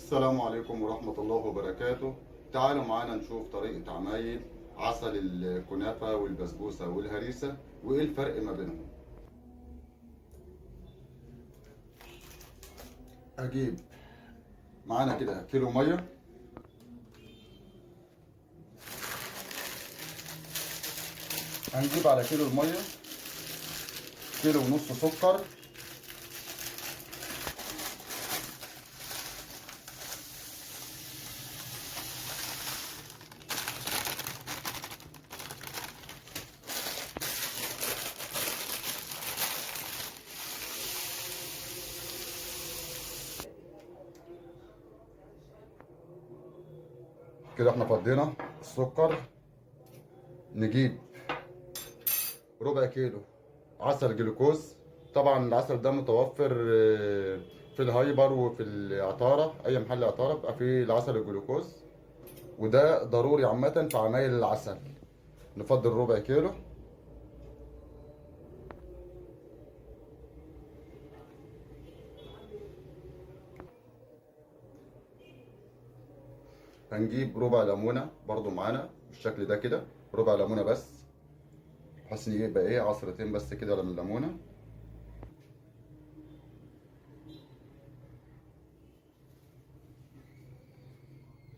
السلام عليكم ورحمة الله وبركاته. تعالوا معانا نشوف طريقة عمايل عسل الكنافة والبسبوسة والهريسة وإيه الفرق ما بينهم. أجيب معانا كده كيلو مية، هنجيب على كيلو المية كيلو ونص سكر، كده احنا فضينا السكر. نجيب ربع كيلو عسل جلوكوز. طبعا العسل ده متوفر في الهايبر وفي العطارة، اي محل عطارة بقى فيه العسل الجلوكوز، وده ضروري عامة في عمايل العسل. نفضل ربع كيلو. هنجيب ربع ليمونة برضو معانا بالشكل ده كده، ربع ليمونة بس، بحيث ان يبقى ايه عصرتين بس كده من الليمونة.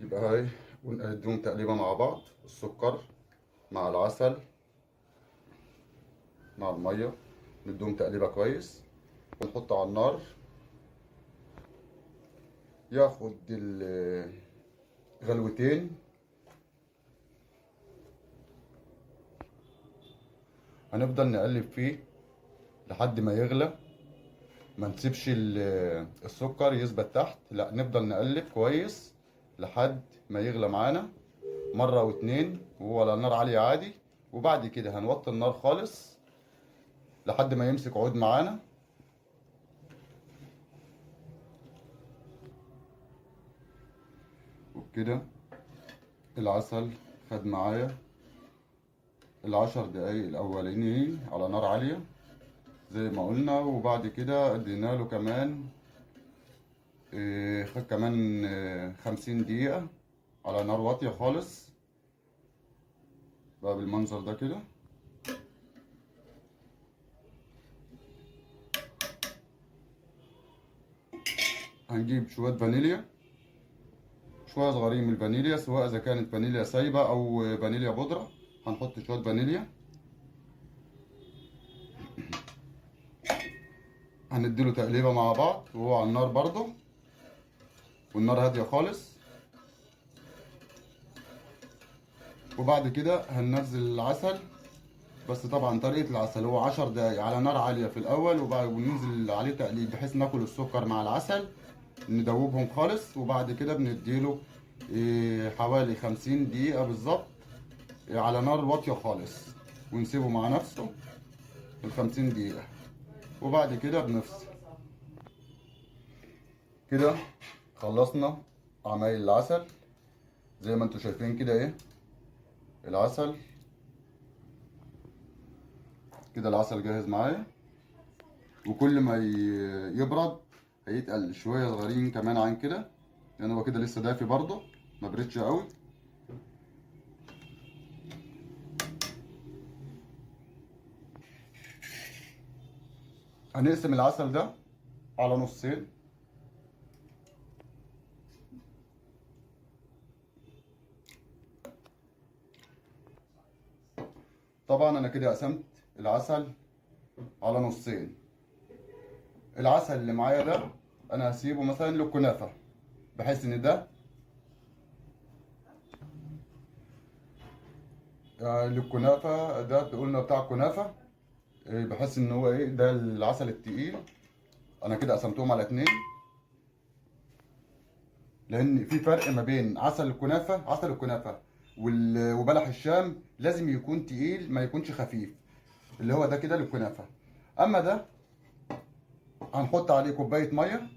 يبقى هاي ونديهم تقليبة مع بعض، السكر مع العسل مع المية، نديهم تقليبة كويس ونحط على النار ياخد غلوتين. هنفضل نقلب فيه لحد ما يغلى، ما نسيبش السكر يثبت تحت، لا نفضل نقلب كويس لحد ما يغلى معانا مرة واتنين وهو على نار عالية عادي. وبعد كده هنوطي النار خالص لحد ما يمسك عود معانا. وبكده العسل خد معايا العشر دقايق الأولانيين على نار عالية زي ما قلنا، وبعد كده ادينا له كمان خد كمان 50 دقيقة على نار واطية خالص بقى بالمنظر ده كده. هنجيب شوية فانيليا، شوية صغيرين من الفانيليا، سواء إذا كانت فانيليا سايبة أو فانيليا بودرة. هنحط شوية فانيليا، هنديله تقليبة مع بعض وهو على النار برضه، والنار هادية خالص. وبعد كده هننزل العسل، بس طبعا طريقة العسل هو 10 دقايق على نار عالية في الأول، وبعد وننزل عليه تقليب بحيث ناكل السكر مع العسل ندوبهم خالص. وبعد كده بنديله حوالي 50 دقيقة بالظبط على نار واطية خالص، ونسيبه مع نفسه ال50 دقيقة، وبعد كده بنفصل. كده خلصنا عمايل العسل زي ما انتوا شايفين كده ايه العسل. كده العسل جاهز معايا، وكل ما يبرد هيتقل شويه صغيرين كمان عن كده، لان هو كده لسه دافي برضه ما بردش قوي. هنقسم العسل ده على نصين. طبعا انا كده قسمت العسل على نصين. العسل اللي معايا ده انا هسيبه مثلا للكنافه، بحيث ان ده للكنافه، ده قلنا بتاع الكنافه، بحيث ان هو ايه ده العسل التقيل. انا كده قسمتهم على اتنين، لان في فرق ما بين عسل الكنافه وبلح الشام، لازم يكون تقيل ما يكونش خفيف، اللي هو ده كده للكنافه. اما ده هنحط عليه كوبايه ميه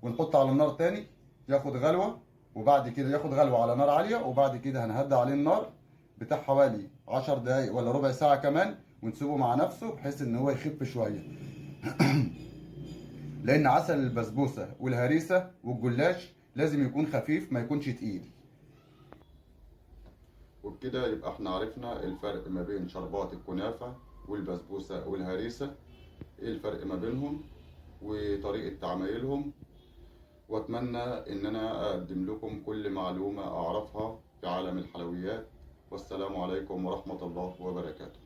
ونحط على النار تاني ياخد غلوه، وبعد كده ياخد غلوه على نار عاليه، وبعد كده هنهدي عليه النار بتاع حوالي 10 دقايق ولا ربع ساعه كمان، ونسيبه مع نفسه بحيث ان هو يخف شويه. لان عسل البسبوسه والهريسه والجلاش لازم يكون خفيف ما يكونش تقيل. وبكده يبقى احنا عرفنا الفرق ما بين شربات الكنافة والبسبوسة والهريسة، ايه الفرق ما بينهم وطريقة تعميلهم. واتمنى ان انا اقدم لكم كل معلومة اعرفها في عالم الحلويات. والسلام عليكم ورحمة الله وبركاته.